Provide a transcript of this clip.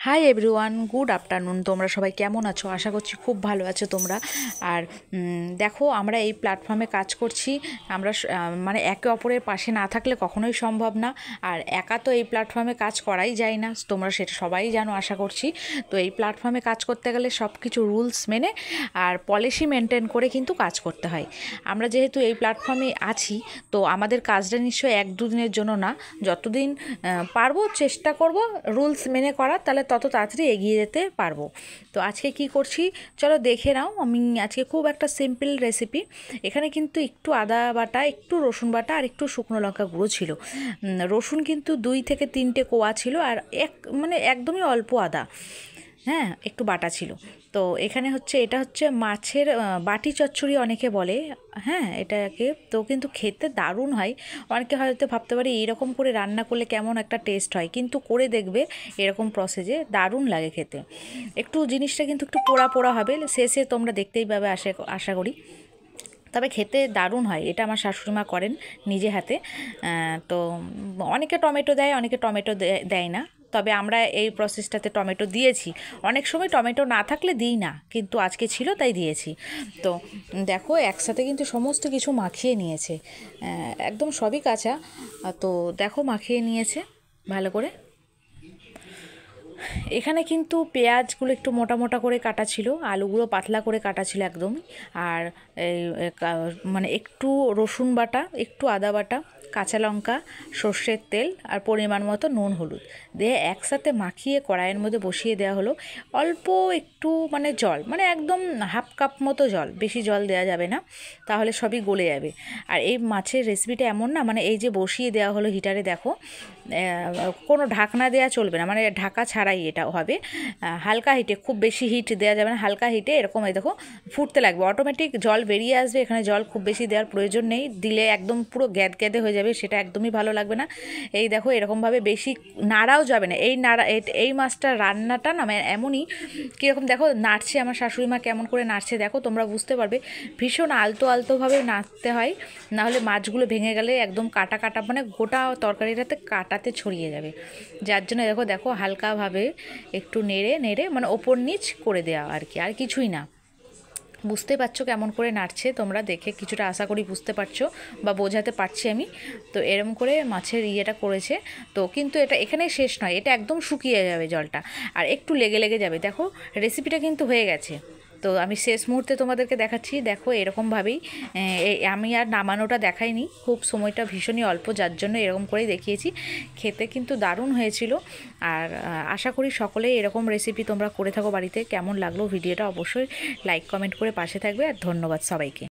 Hi everyone, good afternoon. তোমরা সবাই কেমন আছো? আশা করছি খুব ভালো আছো তোমরা। আর দেখো, আমরা এই প্ল্যাটফর্মে কাজ করছি। আমরা মানে একে অপরের পাশে না থাকলে কখনোই সম্ভব না। আর একা তো এই প্ল্যাটফর্মে কাজ করাই যায় না, তোমরা সেটা সবাই জানো আশা করছি। তো এই প্ল্যাটফর্মে কাজ করতে গেলে সব কিছু রুলস মেনে আর পলিসি মেনটেন করে কিন্তু কাজ করতে হয়। আমরা যেহেতু এই প্ল্যাটফর্মে আছি, তো আমাদের কাজটা নিশ্চয়ই এক দুদিনের জন্য না, যতদিন পারবো চেষ্টা করব রুলস মেনে করার, তাহলে তত তাড়াতাড়ি এগিয়ে যেতে পারবো। তো আজকে কি করছি চলো দেখে নাও। আমি আজকে খুব একটা সিম্পল রেসিপি। এখানে কিন্তু একটু আদা বাটা, একটু রসুন বাটা আর একটু শুকনো লঙ্কা গুঁড়ো ছিল। রসুন কিন্তু 2 থেকে 3টে কোয়া ছিল, আর মানে একদমই অল্প আদা, হ্যাঁ, একটু বাটা ছিল। তো এখানে এটা হচ্ছে মাছের বাটি চচ্চড়ি অনেকে বলে, হ্যাঁ এটাকে। তো কিন্তু খেতে দারুণ হয়। অনেকে হয়তো ভাবতে পারে এইরকম করে রান্না করলে কেমন একটা টেস্ট হয়, কিন্তু করে দেখবে এরকম প্রসেসে দারুণ লাগে খেতে। একটু জিনিসটা কিন্তু একটু পোড়া পোড়া হবে, শেষে তোমরা দেখতেই পাবে আশা করি। তবে খেতে দারুণ হয়। এটা আমার শাশুড়িমা করেন নিজে হাতে। তো অনেকে টমেটো দেয়, অনেকে টমেটো দেয় না। তবে আমরা এই প্রসেসটাতে টমেটো দিয়েছি। অনেক সময় টমেটো না থাকলে দিই না, কিন্তু আজকে ছিল তাই দিয়েছি। তো দেখো, একসাথে কিন্তু সমস্ত কিছু মাখিয়ে নিয়েছে, একদম সবই কাঁচা। তো দেখো মাখিয়ে নিয়েছে ভালো করে। এখানে কিন্তু পেঁয়াজগুলো একটু মোটা মোটা করে কাটা ছিল, আলুগুলো পাতলা করে কাটা ছিল একদম। আর এই মানে একটু রসুন বাটা, একটু আদা বাটা, কাঁচা লঙ্কা, সর্ষের তেল আর পরিমাণ মতো নুন হলুদ দিয়ে একসাথে মাখিয়ে কড়াইয়ের মধ্যে বসিয়ে দেওয়া হলো। অল্প একটু মানে জল, মানে একদম হাফ কাপ মতো জল, বেশি জল দেওয়া যাবে না, তাহলে সবই গলে যাবে। আর এই মাছের রেসিপিটা এমন না, মানে এই যে বসিয়ে দেওয়া হলো হিটারে, দেখো কোনো ঢাকনা দেওয়া চলবে না, মানে ঢাকা ছাড়াই এটা হবে। হালকা হিটে, খুব বেশি হিট দেওয়া যাবে না, হালকা হিটে এরকম এই দেখো ফুটতে লাগবে, অটোমেটিক জল বেরিয়ে আসবে। এখানে জল খুব বেশি দেওয়ার প্রয়োজন নেই, দিলে একদম পুরো গ্যাদগ্যাদে হয়ে যাবে, সেটা একদমই ভালো লাগবে না। এই দেখো এরকমভাবে বেশি নাড়াও যাবে না। এই মাছটা রান্নাটা না এমনই, কীরকম দেখো নাড়ছে আমার শাশুড়ি মা, কেমন করে নাড়ছে দেখো, তোমরা বুঝতে পারবে। ভীষণ আলতো আলতোভাবে নাড়তে হয়, নাহলে মাছগুলো ভেঙে গেলে একদম কাটা কাটা, মানে গোটা তরকারিটাতে কাটাতে ছড়িয়ে যাবে। যার জন্য দেখো দেখো হালকাভাবে একটু নেড়ে নেড়ে মানে ওপর নিচ করে দেওয়া আর কি, আর কিছুই না। বুঝতে পারছো কেমন করে নাড়ছে? তোমরা দেখে কিছুটা আশা করি বুঝতে পারছো বা বোঝাতে পারছি আমি। তো এরম করে মাছের ইয়েটা করেছে। তো কিন্তু এটা এখানে শেষ নয়, এটা একদম শুকিয়ে যাবে জলটা, আর একটু লেগে লেগে যাবে। দেখো রেসিপিটা কিন্তু হয়ে গেছে। তো আমি শেষ মুহূর্তে তোমাদেরকে দেখাচ্ছি, দেখো এরকমভাবেই। আমি আর নামানোটা দেখাইনি, খুব সময়টা ভীষণই অল্প, যার জন্য এরকম করেই দেখিয়েছি। খেতে কিন্তু দারুণ হয়েছিল। আর আশা করি সকলেই এরকম রেসিপি তোমরা করে থাকো বাড়িতে। কেমন লাগলো ভিডিওটা অবশ্যই লাইক কমেন্ট করে পাশে থাকবে, আর ধন্যবাদ সবাইকে।